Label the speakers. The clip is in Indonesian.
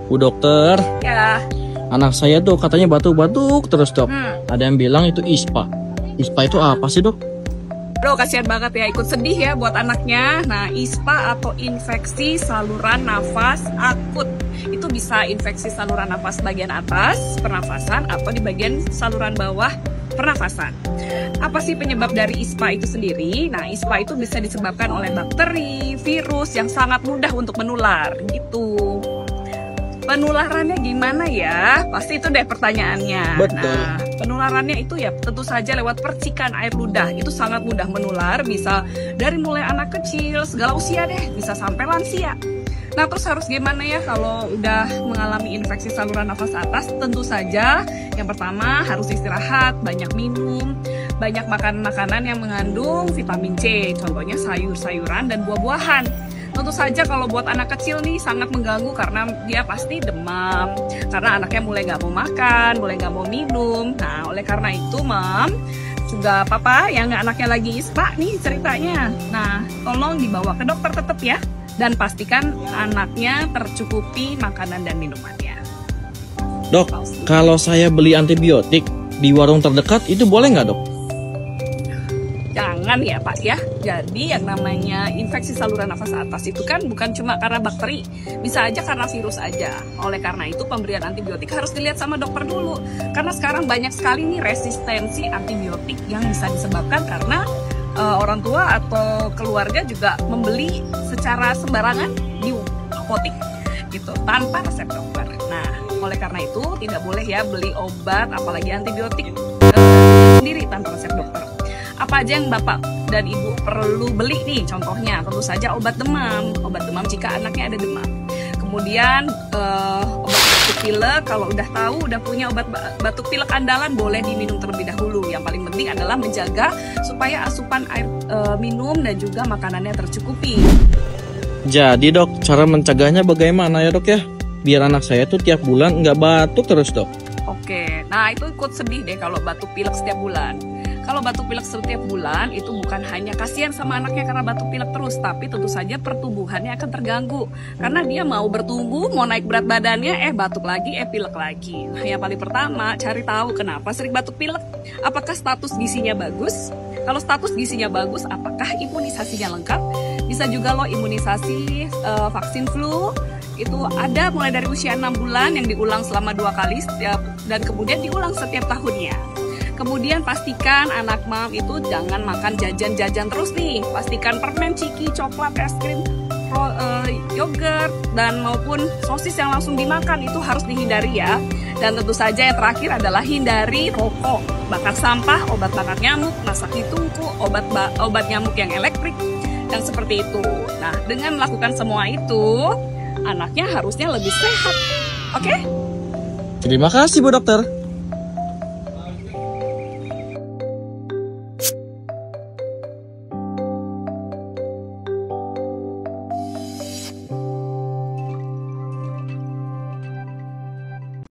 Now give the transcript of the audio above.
Speaker 1: Bu dokter,
Speaker 2: Ya.
Speaker 1: anak saya tuh katanya batuk-batuk terus dok. Ada yang bilang itu ISPA. ISPA itu apa sih dok?
Speaker 2: Bro, kasihan banget ya, ikut sedih ya buat anaknya. Nah, ISPA atau infeksi saluran nafas akut. Itu bisa infeksi saluran nafas bagian atas, pernafasan, atau di bagian saluran bawah, pernafasan. Apa sih penyebab dari ISPA itu sendiri? Nah, ISPA itu bisa disebabkan oleh bakteri, virus yang sangat mudah untuk menular, gitu. Penularannya gimana ya? Pasti itu deh pertanyaannya.
Speaker 1: Betul.
Speaker 2: Nah, penularannya itu ya tentu saja lewat percikan air ludah. Itu sangat mudah menular, bisa dari mulai anak kecil, segala usia deh, bisa sampai lansia. Nah, terus harus gimana ya kalau udah mengalami infeksi saluran nafas atas? Tentu saja yang pertama harus istirahat, banyak minum, banyak makan makanan yang mengandung vitamin C, contohnya sayur-sayuran dan buah-buahan. Tentu saja kalau buat anak kecil nih sangat mengganggu karena dia pasti demam, karena anaknya mulai nggak mau makan, mulai nggak mau minum. Nah, oleh karena itu, Mam, juga Papa yang anaknya lagi ISPA nih ceritanya. Nah, tolong dibawa ke dokter tetap ya, dan pastikan anaknya tercukupi makanan dan minumannya.
Speaker 1: Dok, kalau saya beli antibiotik di warung terdekat itu boleh nggak dok?
Speaker 2: Jangan ya Pak ya. Jadi yang namanya infeksi saluran nafas atas itu kan bukan cuma karena bakteri, bisa aja karena virus aja. Oleh karena itu pemberian antibiotik harus dilihat sama dokter dulu. Karena sekarang banyak sekali nih resistensi antibiotik yang bisa disebabkan karena orang tua atau keluarga juga membeli secara sembarangan di apotik gitu tanpa resep dokter. Nah, oleh karena itu tidak boleh ya beli obat apalagi antibiotik sendiri tanpa resep dokter. Apa aja yang Bapak dan Ibu perlu beli nih? Contohnya tentu saja obat demam jika anaknya ada demam. Kemudian obat batuk pilek, kalau udah tahu udah punya obat batuk pilek andalan boleh diminum terlebih dahulu. Yang paling penting adalah menjaga supaya asupan air minum dan juga makanannya tercukupi.
Speaker 1: Jadi dok, cara mencegahnya bagaimana ya dok ya? Biar anak saya tuh tiap bulan nggak batuk terus dok.
Speaker 2: Oke, nah itu ikut sedih deh kalau batuk pilek setiap bulan. Kalau batuk pilek setiap bulan itu bukan hanya kasihan sama anaknya karena batuk pilek terus, tapi tentu saja pertumbuhannya akan terganggu. Karena dia mau bertumbuh, mau naik berat badannya, batuk lagi, pilek lagi. Nah, yang paling pertama, cari tahu kenapa sering batuk pilek. Apakah status gizinya bagus? Kalau status gizinya bagus, apakah imunisasinya lengkap? Bisa juga loh imunisasi vaksin flu. Itu ada mulai dari usia 6 bulan yang diulang selama 2 kali dan kemudian diulang setiap tahunnya. Kemudian pastikan anak Mam itu jangan makan jajan-jajan terus nih. Pastikan permen, ciki, coklat, es krim, yogurt, dan maupun sosis yang langsung dimakan itu harus dihindari ya. Dan tentu saja yang terakhir adalah hindari rokok, bakar sampah, obat bakar nyamuk, masak di tungku, obat nyamuk yang elektrik, dan seperti itu. Nah, dengan melakukan semua itu, anaknya harusnya lebih sehat. Oke?
Speaker 1: Terima kasih Bu dokter.